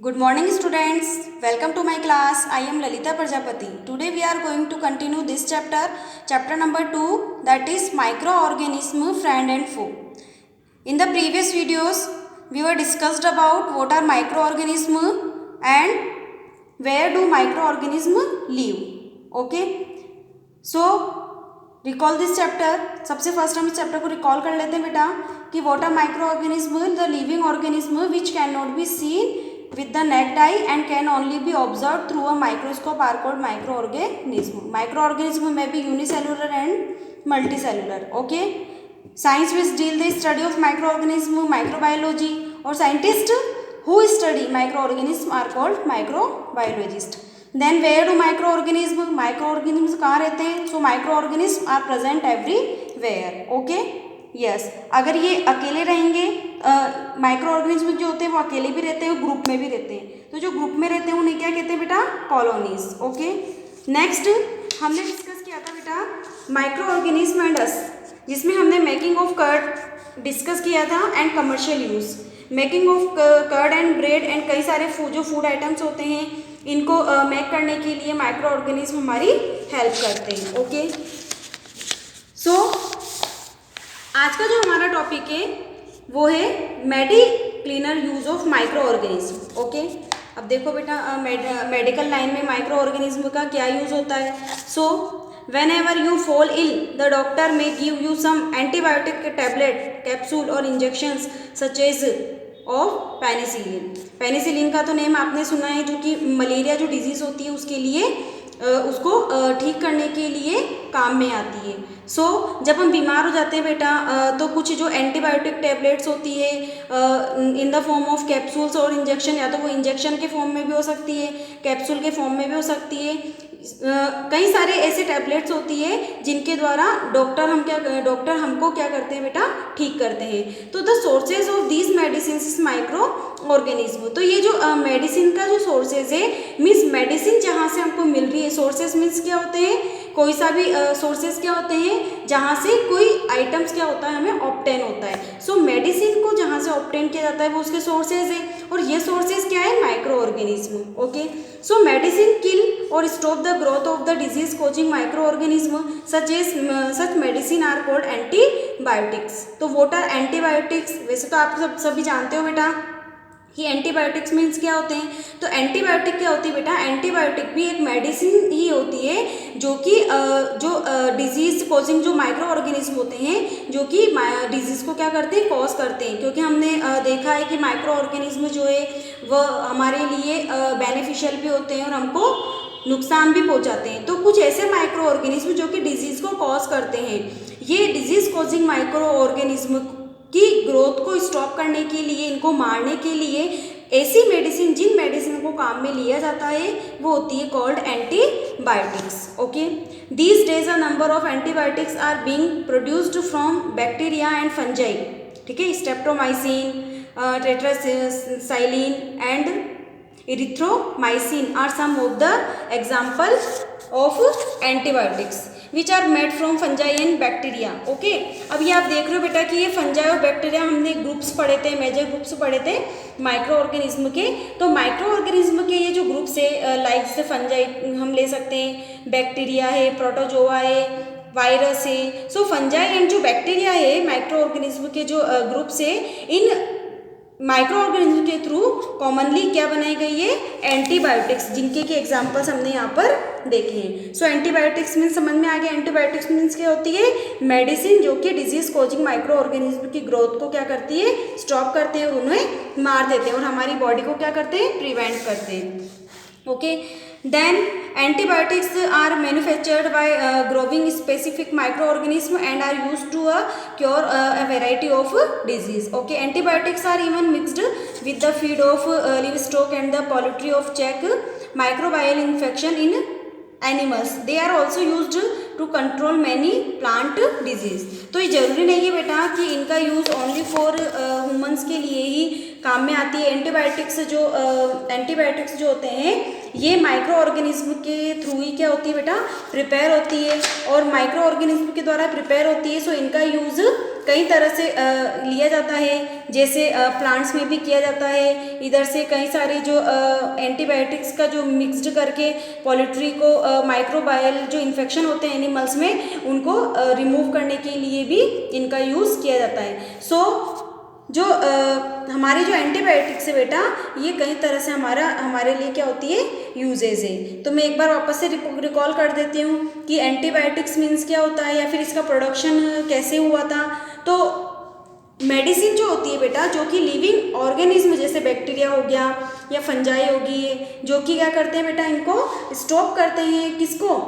Good morning students. Welcome to my class. I am Lalita Prajapati. Today we are going to continue this chapter number 2, that is microorganism friend and foe. In the previous videos we were discussed about what are microorganism and where do microorganism live. Okay. So recall this chapter. सबसे first हम इस chapter को recall कर लेते हैं बेटा कि what are microorganism, the living organism which cannot be seen with the naked eye and can only be observed through a microscope are called microorganism. Microorganism may be unicellular and multicellular. Okay. Science which deal the study of microorganism, microbiology, or scientists who study microorganism are called microbiologist. Then where do microorganisms कहाँ रहते हैं? So microorganisms are present everywhere. Okay. Yes अगर ये अकेले रहेंगे, micro organism जो होते हैं वो अकेले भी रहते हैं, ग्रुप में भी रहते हैं. तो जो ग्रुप में रहते हैं उन्हें क्या कहते हैं बेटा? कॉलोनीज. ओके. नेक्स्ट हमने डिस्कस किया था बेटा माइक्रो ऑर्गेनिज्म एंड अस, जिसमें हमने मेकिंग ऑफ कर्ड डिस्कस किया था and commercial use. Making of curd and bread and कई सारे जो फूड आइटम्स होते हैं इनको मेक करने के लिए माइक्रो ऑर्गेनिज्म हमारी हेल्प करते हैं. ओके. सो आज का जो हमारा टॉपिक है वो है medicinal use of microorganism. Okay. अब देखो बेटा मेडिकल लाइन में माइक्रो ऑर्गेनिज्म का क्या यूज होता है. So whenever you fall ill the doctor may give you some antibiotic tablet, capsule और injections such as of penicillin. Penicillin का तो नेम आपने सुना है, जो कि मलेरिया जो डिजीज़ होती है उसके लिए उसको ठीक करने के लिए काम में आती है. सो जब हम बीमार हो जाते हैं बेटा तो कुछ जो एंटीबायोटिक टैबलेट्स होती है in the form of capsules और इंजेक्शन, या तो वो इंजेक्शन के फॉर्म में भी हो सकती है, कैप्सूल के फॉर्म में भी हो सकती है. कई सारे ऐसे टैबलेट्स होती है जिनके द्वारा डॉक्टर हमको क्या करते हैं बेटा? ठीक करते हैं. तो the sources of these medicine is micro organism. तो ये जो मेडिसिन का जो सोर्सेज है, मीन्स मेडिसिन जहाँ से हमको मिल रही है. सोर्सेज मीन्स क्या होते हैं? कोई सा भी सोर्सेज क्या होते हैं जहाँ से कोई आइटम्स क्या होता है हमें ऑब्टेन होता है. सो मेडिसिन को जहाँ से ऑब्टेन किया जाता है वो उसके सोर्सेज है, और ये सोर्सेज क्या है? Microorganism. Okay. So medicine kill or stop the growth of the disease causing microorganism such medicine are called antibiotics. तो व्हाट आर एंटीबायोटिक्स? वैसे तो आप सभी जानते हो बेटा कि एंटीबायोटिक्स मीन्स क्या होते हैं. तो एंटीबायोटिक क्या होती है बेटा? एंटीबायोटिक भी एक मेडिसिन ही होती है जो कि जो डिजीज कोजिंग जो माइक्रो ऑर्गेनिज्म होते हैं जो कि डिजीज को क्या करते हैं? कॉज करते हैं. क्योंकि हमने देखा है कि माइक्रो ऑर्गेनिज्म जो है वह हमारे लिए बेनिफिशियल भी होते हैं और हमको नुकसान भी पहुंचाते हैं. तो कुछ ऐसे माइक्रो ऑर्गेनिज्म जो कि डिजीज को कॉज करते हैं, ये डिजीज कोजिंग माइक्रो ऑर्गेनिज्म की ग्रोथ को स्टॉप करने के लिए, इनको मारने के लिए ऐसी मेडिसिन, जिन मेडिसिन को काम में लिया जाता है वो होती है called antibiotics. Okay. These days a number of antibiotics are being produced from bacteria and fungi. ठीक है. Streptomycin, tetracycline and erythromycin are some of the example of antibiotics which are made from fungi and bacteria. Okay. अब ये आप देख रहे हो बेटा कि ये फंजाई और बैक्टीरिया हमने ग्रुप्स पढ़े थे, मेजर ग्रुप्स पढ़े थे माइक्रो ऑर्गेनिज्म के. तो माइक्रो ऑर्गेनिज्म के ये जो ग्रुप्स है लाइक से फंजाई हम ले सकते हैं, बैक्टीरिया है, प्रोटोजोआ है, वायरस है. सो फंजाई एंड जो बैक्टीरिया है माइक्रो ऑर्गेनिज्म के जो ग्रुप्स है, इन माइक्रो ऑर्गेनिज्म के थ्रू कॉमनली क्या बनाई गई है? एंटीबायोटिक्स, जिनके के एग्जांपल्स हमने यहाँ पर देखे हैं. सो एंटीबायोटिक्स मीन्स समझ में आ गया. एंटीबायोटिक्स मीन्स क्या होती है? मेडिसिन जो कि डिजीज कोजिंग माइक्रो ऑर्गेनिज्म की ग्रोथ को क्या करती है? स्टॉप करते हैं और उन्हें मार देते हैं और हमारी बॉडी को क्या करते हैं? प्रिवेंट करते हैं. Okay. Then antibiotics are manufactured by growing specific microorganism and are used to cure a variety of disease. Okay. Antibiotics are even mixed with the feed of livestock and the poultry of check microbial infection in animals. They are also used to control many plant disease. तो ये जरूरी नहीं है बेटा कि इनका use only for humans के लिए ही काम में आती है. एंटीबायोटिक्स जो होते हैं ये माइक्रो ऑर्गेनिज्म के थ्रू ही क्या होती है बेटा? प्रिपेयर होती है और माइक्रो ऑर्गेनिज्म के द्वारा प्रिपेयर होती है. सो इनका यूज़ कई तरह से लिया जाता है. जैसे प्लांट्स में भी किया जाता है। इधर से कई सारे जो एंटीबायोटिक्स का जो मिक्स्ड करके पोल्ट्री को माइक्रोबायल जो इन्फेक्शन होते हैं एनिमल्स में उनको रिमूव करने के लिए भी इनका यूज़ किया जाता है। सो जो हमारी जो एंटीबायोटिक्स है बेटा, ये कई तरह से हमारे लिए क्या होती है, यूजेज है। तो मैं एक बार वापस से रिकॉल कर देती हूँ कि एंटीबायोटिक्स मीन्स क्या होता है या फिर इसका प्रोडक्शन कैसे हुआ था। तो मेडिसिन जो होती है बेटा, जो कि लिविंग ऑर्गेनिज्म जैसे बैक्टीरिया हो गया या फंजाई होगी, जो कि क्या करते हैं बेटा, इनको स्टॉप करते हैं, किसको,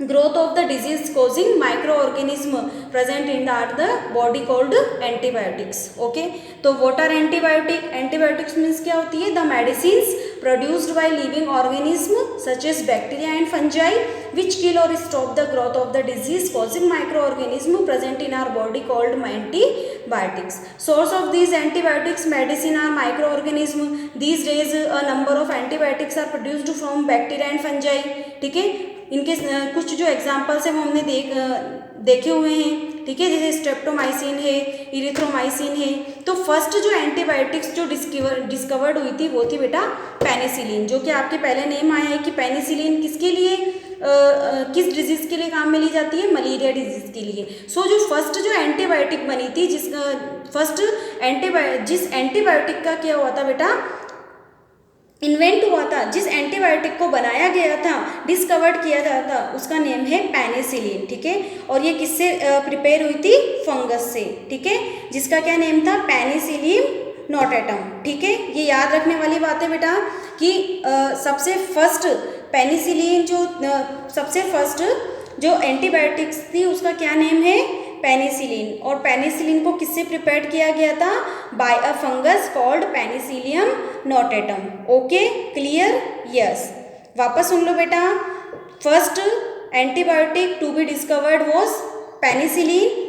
growth of the disease causing microorganism present in the body called antibiotics. Okay, तो what are antibiotic? Antibiotics means क्या होती है, the medicines produced by living organism such as bacteria and fungi which kill or stop the growth of the disease causing microorganism present in our body called antibiotics. Source of these antibiotics medicine are microorganism. These days a number of antibiotics are produced from bacteria and fungi. ठीक है, इनके कुछ जो examples हैं वो हमने देखे हुए हैं। ठीक है, जैसे स्ट्रेप्टोमाइसिन है, इरिथ्रोमाइसिन है। तो फर्स्ट जो एंटीबायोटिक्स जो डिस्कवर्ड हुई थी वो थी बेटा पेनिसिलिन, जो कि आपके पहले नेम आया है कि पेनिसिलिन किसके लिए, किस डिजीज़ के लिए काम में ली जाती है, मलेरिया डिजीज़ के लिए। सो जो फर्स्ट जो एंटीबायोटिक बनी थी, जिस एंटीबायोटिक का क्या हुआ था बेटा, इन्वेंट हुआ था, जिस एंटीबायोटिक को बनाया गया था, डिस्कवर्ड किया गया था, उसका नेम है पेनिसिलिन। ठीक है, और ये किससे प्रिपेयर हुई थी, फंगस से। ठीक है, जिसका क्या नेम था, पेनिसिलिन नोटेटम। ठीक है, ये याद रखने वाली बात है बेटा कि सबसे फर्स्ट पेनिसिलिन सबसे फर्स्ट जो एंटीबायोटिक्स थी उसका क्या नेम है, पेनिसिलिन। और पेनिसिलिन को किससे प्रिपेयर किया गया था, by a fungus called penicillium notatum. Okay, clear, yes. वापस सुन लो बेटा, first antibiotic to be discovered was penicillin.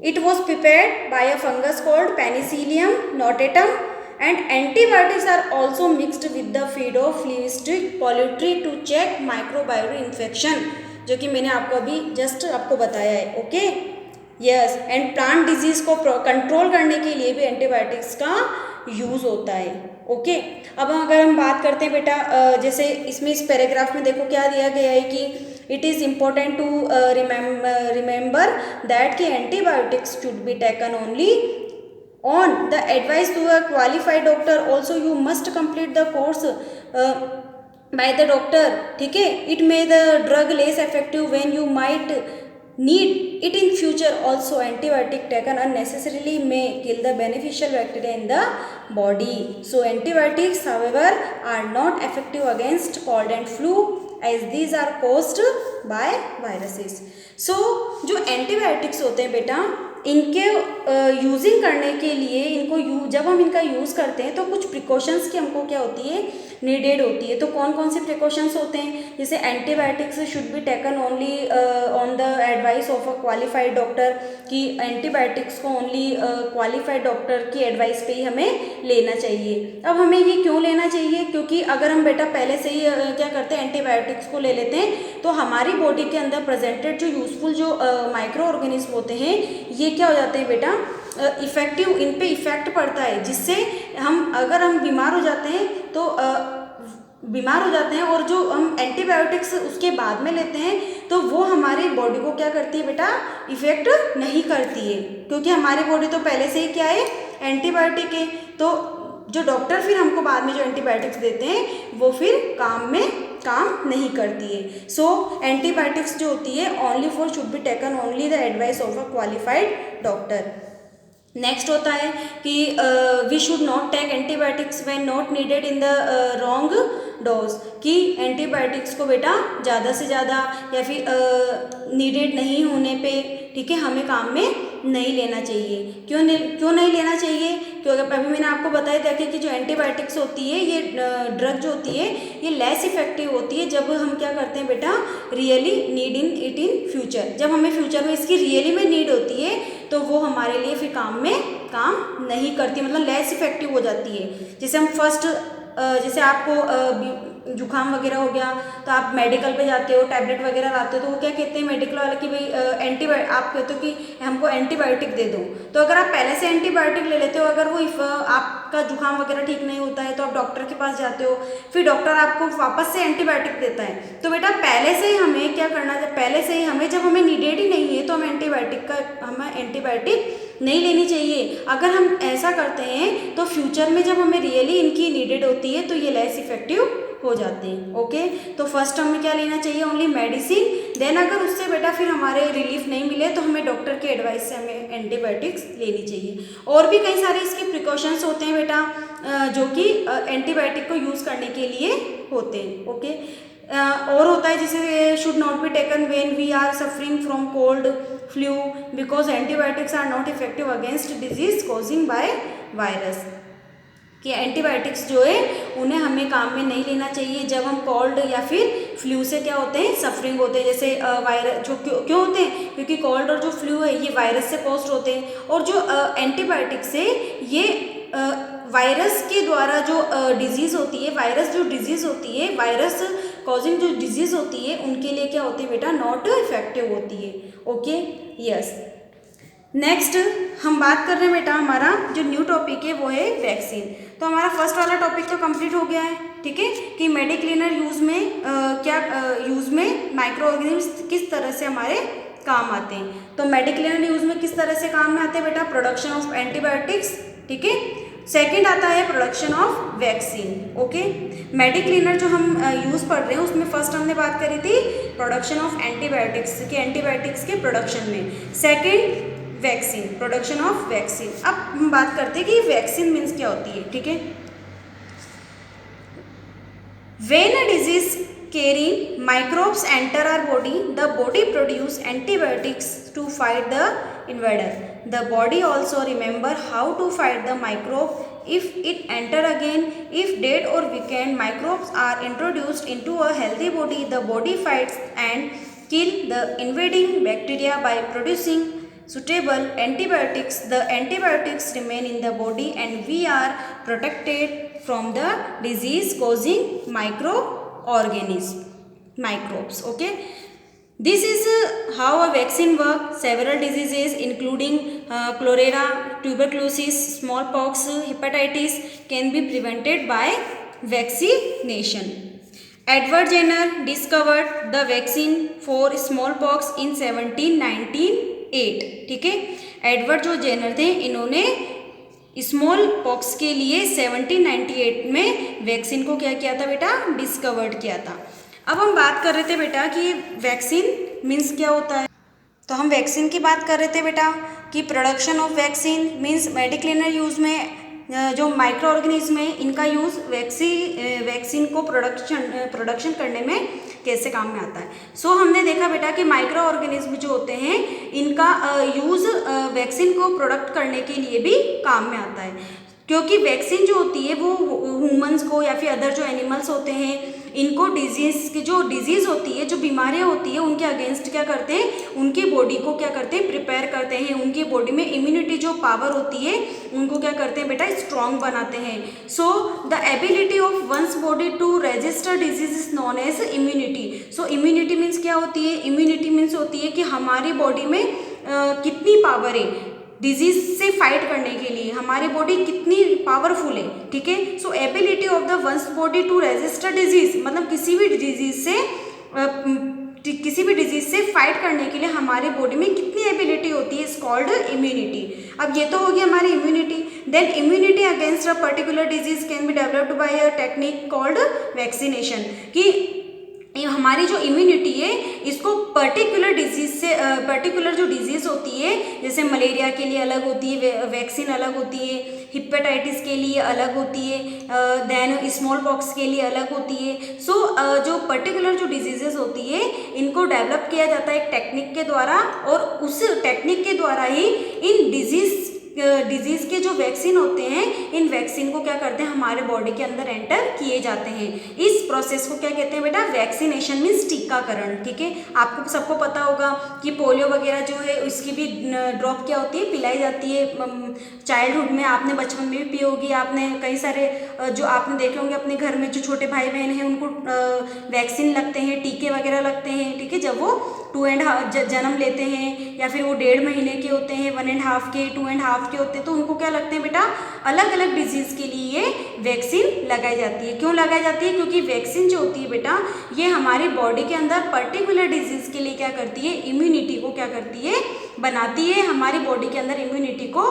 It was prepared by a fungus called penicillium notatum and antibiotics are also mixed with the feed of livestock poultry to check microbial infection, जो कि मैंने आपको अभी just आपको बताया है। Okay, yes, and plant disease को control करने के लिए भी एंटीबायोटिक्स का यूज़ होता है। ओके, अब अगर हम बात करते हैं बेटा, जैसे इसमें इस पैराग्राफ में देखो क्या दिया गया है कि it is important to remember that कि antibiotics should be taken only on the advice to a qualified doctor. Also you must complete the course by the doctor. ठीक है, it may the drug less effective when you might need it in future. Also antibiotic taken unnecessarily may kill the beneficial bacteria in the body. So antibiotics however are not effective against cold and flu as these are caused by viruses. So जो antibiotics होते हैं बेटा, इनके using करने के लिए जब हम इनका यूज़ करते हैं तो कुछ प्रिकॉशंस की हमको क्या होती है, नीडेड होती है। तो कौन कौन से प्रिकॉशंस होते हैं, जैसे antibiotics should be taken only on the advice of a qualified doctor, कि एंटीबायोटिक्स को ओनली क्वालिफाइड डॉक्टर की एडवाइस पे ही हमें लेना चाहिए। अब हमें ये क्यों लेना चाहिए, क्योंकि अगर हम बेटा पहले से ही क्या करते हैं, एंटीबायोटिक्स को ले लेते हैं तो हमारी बॉडी के अंदर प्रेजेंटेड जो यूजफुल जो माइक्रो ऑर्गेनिज्म होते हैं ये क्या हो जाते हैं बेटा, इफेक्टिव, इन पे इफेक्ट पड़ता है, जिससे अगर हम बीमार हो जाते हैं तो बीमार हो जाते हैं और जो हम एंटीबायोटिक्स उसके बाद में लेते हैं तो वो हमारी बॉडी को क्या करती है बेटा, इफेक्ट नहीं करती है, क्योंकि हमारी बॉडी तो पहले से ही क्या है, एंटीबायोटिक है। तो जो डॉक्टर फिर हमको बाद में जो एंटीबायोटिक्स देते हैं वो फिर काम नहीं करती है। सो एंटीबायोटिक्स जो होती है only for should be taken only the advice of a qualified doctor. Next होता है कि we should not take antibiotics when not needed in the wrong dose, कि एंटीबायोटिक्स को बेटा ज़्यादा से ज़्यादा या फिर नीडेड नहीं होने पे, ठीक है, हमें काम में नहीं लेना चाहिए। क्यों नहीं लेना चाहिए, क्योंकि अभी मैंने आपको बताया था कि जो एंटीबायोटिक्स होती है, ये ड्रग जो होती है ये लेस इफेक्टिव होती है जब हम क्या करते हैं बेटा, really need it in future. जब हमें फ्यूचर में इसकी रियली में नीड होती है तो वो हमारे लिए फिर काम नहीं करती, मतलब लेस इफेक्टिव हो जाती है। जैसे हम जैसे आपको जुकाम वगैरह हो गया तो आप मेडिकल पे जाते हो, टैबलेट वगैरह लाते हो, तो वो क्या कहते हैं मेडिकल वाले कि भाई एंटीबायोटिक, आप कहते हो कि हमको एंटीबायोटिक दे दो। तो अगर आप पहले से एंटीबायोटिक ले लेते हो, अगर वो आपका जुकाम वगैरह ठीक नहीं होता है तो आप डॉक्टर के पास जाते हो, फिर डॉक्टर आपको वापस से एंटीबायोटिक देता है। तो बेटा पहले से ही हमें क्या करना है, पहले से ही हमें, जब हमें नीडेड ही नहीं है तो हमें एंटीबायोटिक नहीं लेनी चाहिए। अगर हम ऐसा करते हैं तो फ्यूचर में जब हमें रियली इनकी नीडेड होती है तो ये लेस इफेक्टिव हो जाते हैं। ओके, तो फर्स्ट हमें क्या लेना चाहिए, ओनली मेडिसिन। देन अगर उससे बेटा फिर हमारे रिलीफ नहीं मिले तो हमें डॉक्टर के एडवाइस से हमें एंटीबायोटिक्स लेनी चाहिए। और भी कई सारे इसके प्रिकॉशंस होते हैं बेटा, जो कि एंटीबायोटिक को यूज़ करने के लिए होते हैं। ओके, और होता है जैसे should not be taken when we are suffering from cold flu because antibiotics are not effective against disease causing by virus. कि एंटीबायोटिक्स जो है उन्हें हमें काम में नहीं लेना चाहिए जब हम कोल्ड या फिर फ्लू से क्या होते हैं, सफरिंग होते हैं। जैसे वायरस जो क्यों होते हैं, क्योंकि कोल्ड और जो फ्लू है ये वायरस से कॉज्ड होते हैं, और जो एंटीबायोटिक्स है ये वायरस के द्वारा जो डिजीज़ होती है, वायरस जो डिजीज़ होती है, वायरस कॉजिंग जो डिजीज़ होती है उनके लिए क्या होती है बेटा, नॉट इफेक्टिव होती है। Okay, yes. नेक्स्ट हम बात कर रहे हैं बेटा, हमारा जो न्यू टॉपिक है वो है वैक्सीन। तो हमारा फर्स्ट वाला टॉपिक तो कंप्लीट हो गया है, ठीक है, कि मेडिक्लीनर यूज़ में यूज़ में माइक्रो ऑर्गेनिज्म किस तरह से हमारे काम आते हैं। तो मेडिक्लीनर यूज़ में किस तरह से काम में आते हैं बेटा, प्रोडक्शन ऑफ एंटीबायोटिक्स, ठीक है। सेकेंड आता है प्रोडक्शन ऑफ वैक्सीन। ओके, मेडिक्लीनर जो हम यूज़ पढ़ रहे हैं उसमें फर्स्ट हमने बात करी थी प्रोडक्शन ऑफ एंटीबायोटिक्स के, एंटीबायोटिक्स के प्रोडक्शन में। Second vaccine, production of vaccine. अब हम बात करते हैं कि वैक्सीन मीन्स क्या होती है, ठीक है। When a disease carrying microbes enter our body, the body produce antibiotics to fight the invader. The body also remember how to fight the microbe if it enter again. If dead or weakened microbes are introduced into a healthy body, the body fights and kill the invading bacteria by producing suitable antibiotics. The antibiotics remain in the body and we are protected from the disease causing microbes. Okay, this is how a vaccine works. Several diseases including cholera, tuberculosis, smallpox, hepatitis can be prevented by vaccination. Edward Jenner discovered the vaccine for smallpox in 1798, ठीक है। Edward जो Jenner थे इन्होंने small pox के लिए 1798 में vaccine को क्या किया था बेटा, डिस्कवर्ड किया था। अब हम बात कर रहे थे बेटा कि वैक्सीन मीन्स क्या होता है। तो हम वैक्सीन की बात कर रहे थे बेटा कि production of vaccine means medicinal use में जो माइक्रो ऑर्गेनिज्म है इनका यूज़ वैक्सीन को प्रोडक्शन करने में कैसे काम में आता है। सो हमने देखा बेटा कि माइक्रो ऑर्गेनिज्म जो होते हैं इनका यूज़ वैक्सीन को प्रोडक्ट करने के लिए भी काम में आता है, क्योंकि वैक्सीन जो होती है वो ह्यूमंस को या फिर अदर जो एनिमल्स होते हैं इनको डिजीज़ होती है, जो बीमारियां होती है उनके अगेंस्ट क्या करते हैं, उनकी बॉडी को क्या करते हैं, प्रिपेयर करते हैं। उनकी बॉडी में इम्यूनिटी जो पावर होती है उनको क्या करते हैं बेटा, स्ट्रॉन्ग बनाते हैं। So the ability of one's body to register disease is known as immunity. So immunity means क्या होती है, इम्यूनिटी मीन्स होती है कि हमारी बॉडी में कितनी पावर है डिजीज से फाइट करने के लिए, हमारी बॉडी कितनी पावरफुल है, ठीक है। So ability of the one's body to register disease, मतलब किसी भी डिजीज से फाइट करने के लिए हमारी बॉडी में कितनी एबिलिटी होती है, इज कॉल्ड इम्यूनिटी। अब ये तो हो गई हमारी immunity. Then immunity against a particular disease can be developed by a technique called vaccination, कि हमारी जो इम्यूनिटी है इसको पर्टिकुलर जो डिजीज़ होती है, जैसे मलेरिया के लिए अलग होती है वैक्सीन, अलग होती है, हिपेटाइटिस के लिए अलग होती है, देन स्मॉल पॉक्स के लिए अलग होती है। सो जो पर्टिकुलर जो डिजीजेस होती है इनको डेवलप किया जाता है एक टेक्निक के द्वारा, और उस टेक्निक के द्वारा ही इन डिजीज़ डिजीज़ के जो वैक्सीन होते हैं, इन वैक्सीन को क्या करते हैं, हमारे बॉडी के अंदर एंटर किए जाते हैं। इस प्रोसेस को क्या कहते हैं बेटा, वैक्सीनेशन मीन्स टीकाकरण। ठीक है, आपको सबको पता होगा कि पोलियो वगैरह जो है उसकी भी ड्रॉप क्या होती है, पिलाई जाती है। चाइल्डहुड में आपने बचपन में भी पी होगी, आपने कई सारे जो आपने देखे होंगे अपने घर में जो छोटे भाई बहन हैं उनको वैक्सीन लगते हैं, टीके वगैरह लगते हैं। ठीक है, जब वो 2.5 जन्म लेते हैं या फिर वो 1.5 महीने के होते हैं, 1.5 के, 2.5 के होते हैं, तो उनको क्या लगते हैं बेटा, अलग अलग डिजीज़ के लिए वैक्सीन लगाई जाती है। क्यों लगाई जाती है, क्योंकि वैक्सीन जो होती है बेटा ये हमारी बॉडी के अंदर पर्टिकुलर डिजीज़ के लिए क्या करती है, इम्यूनिटी को क्या करती है, बनाती है, हमारी बॉडी के अंदर इम्यूनिटी को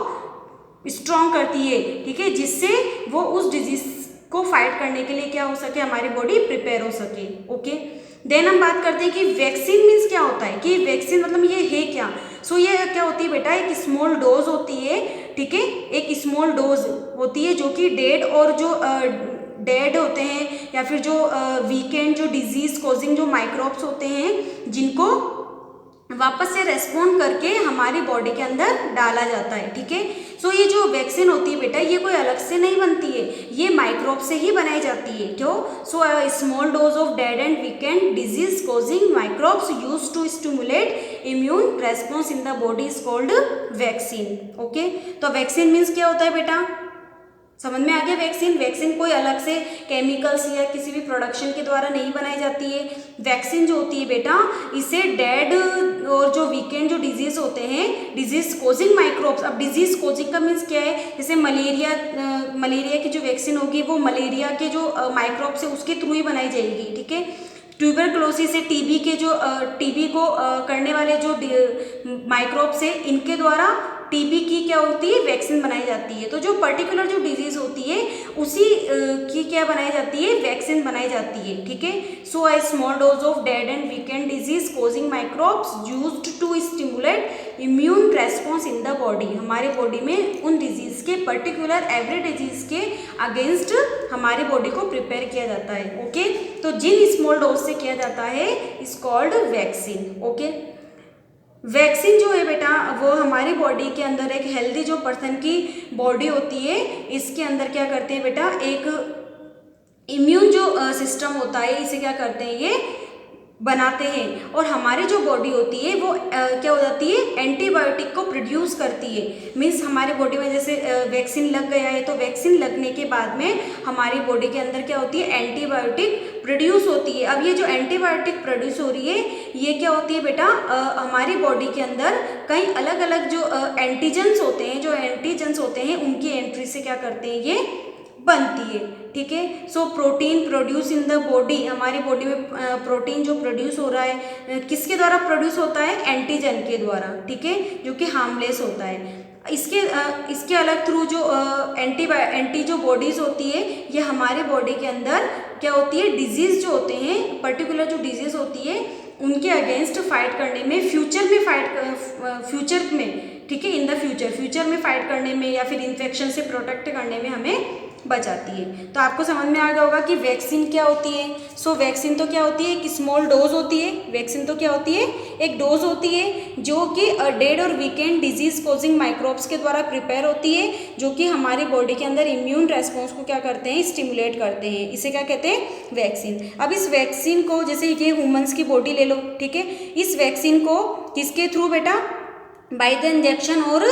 स्ट्रॉन्ग करती है। ठीक है, जिससे वो उस डिजीज़ को फाइट करने के लिए क्या हो सके, हमारी बॉडी प्रिपेयर हो सके। ओके, देन हम बात करते हैं कि वैक्सीन मीन्स क्या होता है, कि वैक्सीन मतलब ये है क्या। सो ये क्या होती है बेटा, एक स्मॉल डोज होती है। ठीक है, एक स्मॉल डोज होती है जो कि डेड और जो डेड होते हैं या फिर जो वीकेंड जो डिजीज कॉजिंग जो माइक्रोब्स होते हैं, जिनको वापस से रेस्पॉन्ड करके हमारी बॉडी के अंदर डाला जाता है। ठीक है, सो ये जो वैक्सीन होती है बेटा ये कोई अलग से नहीं बनती है, ये माइक्रोब से ही बनाई जाती है। क्यों, so small dose of dead and weakened disease causing microbes used to stimulate immune response in the body is called vaccine. Okay, तो वैक्सीन मीन्स क्या होता है बेटा, समझ में आ गया। वैक्सीन कोई अलग से केमिकल्स या किसी भी प्रोडक्शन के द्वारा नहीं बनाई जाती है। वैक्सीन जो होती है बेटा इसे डेड और जो वीकेंड जो डिजीज होते हैं, डिजीज कोजिंग माइक्रोब्स। अब डिजीज कोजिंग का मीन्स क्या है, जैसे मलेरिया की जो वैक्सीन होगी वो मलेरिया के जो माइक्रोब्स है उसके थ्रू ही बनाई जाएगी। ठीक है, ट्यूबरक्लोसिस से टीबी के जो टीबी को करने वाले जो माइक्रोब्स है इनके द्वारा टीबी की क्या होती है, वैक्सीन बनाई जाती है। तो जो पर्टिकुलर जो डिजीज होती है उसी की क्या बनाई जाती है, वैक्सीन बनाई जाती है। ठीक है, so a small dose of dead and weakened disease causing microbes used to stimulate immune response in the body. हमारे बॉडी में उन डिजीज के पर्टिकुलर एवरी डिजीज के अगेंस्ट हमारी बॉडी को प्रिपेयर किया जाता है। ओके, तो जिन स्मॉल डोज से किया जाता है is called vaccine. Okay, vaccine जो है बेटा वो हमारी बॉडी के अंदर एक हेल्दी जो पर्सन की बॉडी होती है इसके अंदर क्या करते हैं बेटा, एक इम्यून जो सिस्टम होता है इसे क्या करते हैं, ये बनाते हैं। और हमारी जो बॉडी होती है वो क्या हो जाती है, एंटीबायोटिक को प्रोड्यूस करती है। मीन्स हमारे बॉडी में जैसे वैक्सीन लग गया है तो वैक्सीन लगने के बाद में हमारी बॉडी के अंदर क्या होती है, एंटीबायोटिक प्रोड्यूस होती है। अब ये जो एंटीबायोटिक प्रोड्यूस हो रही है ये क्या होती है बेटा, हमारी बॉडी के अंदर कई अलग अलग जो एंटीजेंस होते हैं उनकी एंट्री से क्या करते हैं, ये बनती है। ठीक है, so protein produce in the body, हमारी बॉडी में प्रोटीन जो प्रोड्यूस हो रहा है किसके द्वारा प्रोड्यूस होता है, एंटीजन के द्वारा। ठीक है, जो कि हार्मलेस होता है। इसके अलग थ्रू जो एंटी जो बॉडीज होती है ये हमारे बॉडी के अंदर क्या होती है, डिजीज जो होते हैं पर्टिकुलर जो डिजीज होती है उनके अगेंस्ट फाइट करने में, फ्यूचर में ठीक है, इन द फ्यूचर में फाइट करने में या फिर इन्फेक्शन से प्रोटेक्ट करने में हमें बचाती है। तो आपको समझ में आ गया होगा कि वैक्सीन क्या होती है। सो वैक्सीन तो क्या होती है, एक स्मॉल डोज होती है। वैक्सीन तो क्या होती है, एक डोज होती है जो कि डेड और वीकेंड डिजीज कॉजिंग माइक्रोब्स के द्वारा प्रिपेयर होती है, जो कि हमारी बॉडी के अंदर इम्यून रेस्पॉन्स को क्या करते हैं, स्टिमुलेट करते हैं। इसे क्या कहते हैं, वैक्सीन। अब इस वैक्सीन को जैसे ये ह्यूमंस की बॉडी ले लो, ठीक है, इस वैक्सीन को किसके थ्रू बेटा, बाय द इंजेक्शन और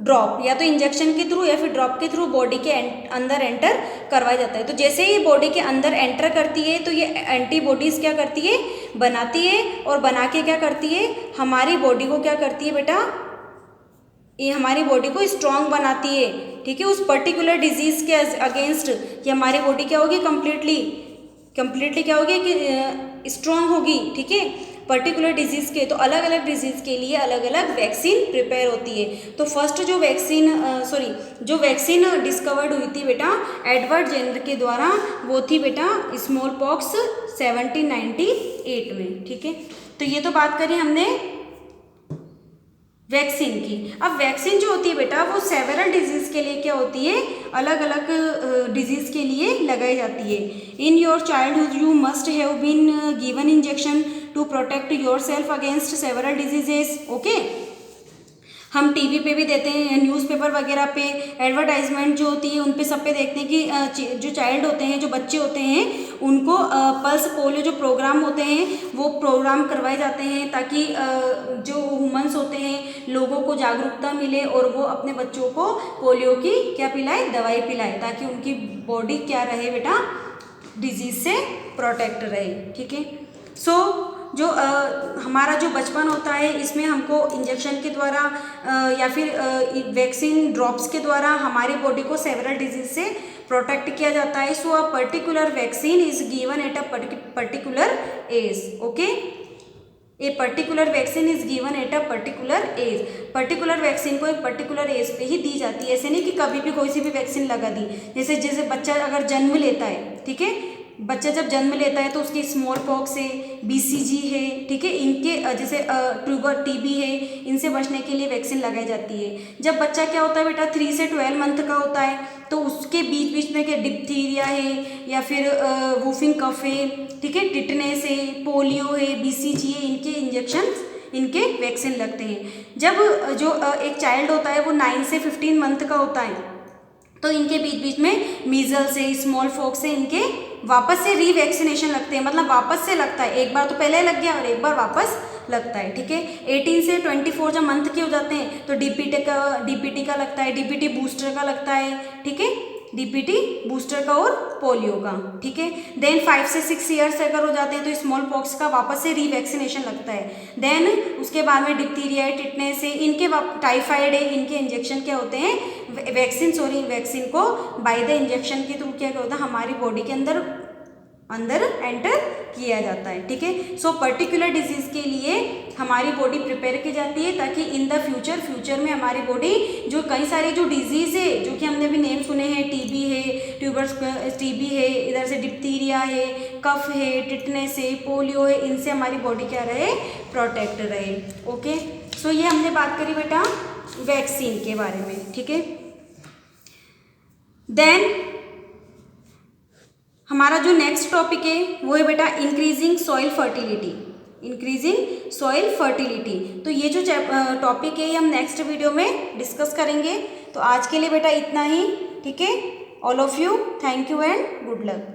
ड्रॉप, या तो इंजेक्शन के थ्रू या फिर ड्रॉप के थ्रू बॉडी के अंदर एंटर करवाया जाता है। तो जैसे ही बॉडी के अंदर एंटर करती है तो ये एंटीबॉडीज़ क्या करती है, बनाती है, और बना के क्या करती है, हमारी बॉडी को क्या करती है बेटा, ये हमारी बॉडी को स्ट्रॉन्ग बनाती है। ठीक है, उस पर्टिकुलर डिजीज़ के अगेंस्ट ये हमारी बॉडी क्या होगी, कंप्लीटली क्या होगी कि स्ट्रॉन्ग होगी। ठीक है, पर्टिकुलर डिजीज़ के, तो अलग अलग डिजीज़ के लिए अलग अलग वैक्सीन प्रिपेयर होती है। तो फर्स्ट जो वैक्सीन डिस्कवर्ड हुई थी बेटा एडवर्ड जेनर के द्वारा, वो थी बेटा स्मॉल पॉक्स 1798 में। ठीक है, तो ये तो बात करी हमने वैक्सीन की। अब वैक्सीन जो होती है बेटा वो सेवरल डिजीज़ के लिए क्या होती है, अलग अलग डिजीज़ के लिए लगाई जाती है। In your childhood you must have been given injection to protect yourself against several diseases. Okay, हम टीवी पे भी देते हैं, न्यूज़पेपर वगैरह पे एडवर्टाइजमेंट जो होती है उन पे सब पे देखते हैं कि जो चाइल्ड होते हैं, जो बच्चे होते हैं, उनको पल्स पोलियो जो प्रोग्राम होते हैं वो प्रोग्राम करवाए जाते हैं ताकि जो वुमेन्स होते हैं लोगों को जागरूकता मिले और वो अपने बच्चों को पोलियो की क्या पिलाए, दवाई पिलाए, ताकि उनकी बॉडी क्या रहे बेटा, डिजीज़ से प्रोटेक्ट रहे। ठीक है। सो जो हमारा जो बचपन होता है इसमें हमको इंजेक्शन के द्वारा या फिर वैक्सीन ड्रॉप्स के द्वारा हमारी बॉडी को सेवरल डिजीज से प्रोटेक्ट किया जाता है। So a particular vaccine is given at a particular age. Okay, a particular vaccine is given at a particular age. Particular vaccine को एक पर्टिकुलर एज पे ही दी जाती है, ऐसे नहीं कि कभी भी कोई सी भी वैक्सीन लगा दी। जैसे बच्चा अगर जन्म लेता है, ठीक है, बच्चा जब जन्म लेता है तो उसकी स्मॉल पॉक्स है, बीसीजी है, ठीक है, इनके जैसे ट्यूबर टीबी है, इनसे बचने के लिए वैक्सीन लगाई जाती है। जब बच्चा क्या होता है बेटा 3 से 12 मंथ का होता है तो उसके बीच बीच में क्या डिप्थीरिया है या फिर वूफिंग कफ है, ठीक है, टिटनेस है, पोलियो है, बीसीजी है, इनके इंजेक्शन, इनके वैक्सीन लगते हैं। जब जो एक चाइल्ड होता है वो 9 से 15 मंथ का होता है तो इनके बीच बीच में मीजल्स है, स्मॉल पॉक्स है, इनके वापस से रीवैक्सीनेशन लगते हैं, मतलब वापस से लगता है। एक बार तो पहले लग गया और एक बार वापस लगता है। ठीक है। 18 से 24 जब मंथ के हो जाते हैं तो डीपीटी का लगता है, डीपीटी बूस्टर का लगता है, ठीक है, डीपीटी बूस्टर का और पोलियो का। ठीक है। देन 5 से 6 ईयर्स अगर हो जाते हैं तो स्मॉल पॉक्स का वापस से रीवैक्सीनेशन लगता है। देन उसके बाद में डिप्थीरिया है, टिटनेस है, इनके टाइफाइड है, इनके इंजेक्शन क्या होते हैं, वैक्सीन को बाय द इंजेक्शन के थ्रू क्या होता है हमारी बॉडी के अंदर एंटर किया जाता है। ठीक है। सो पर्टिकुलर डिजीज के लिए हमारी बॉडी प्रिपेयर की जाती है ताकि इन द फ्यूचर में हमारी बॉडी जो कई सारे जो डिजीज है जो कि हमने अभी नेम सुने हैं, टीबी है, टीबी है, इधर से डिप्थीरिया है, कफ है, टिटनेस है, पोलियो है, इनसे हमारी बॉडी क्या रहे, प्रोटेक्ट रहे। ओके। सो ये हमने बात करी बेटा वैक्सीन के बारे में। ठीक है। देन हमारा जो नेक्स्ट टॉपिक है वो है बेटा increasing soil fertility. Increasing soil fertility, तो ये जो टॉपिक है ये हम नेक्स्ट वीडियो में डिस्कस करेंगे। तो आज के लिए बेटा इतना ही। ठीक है। All of you thank you and good luck.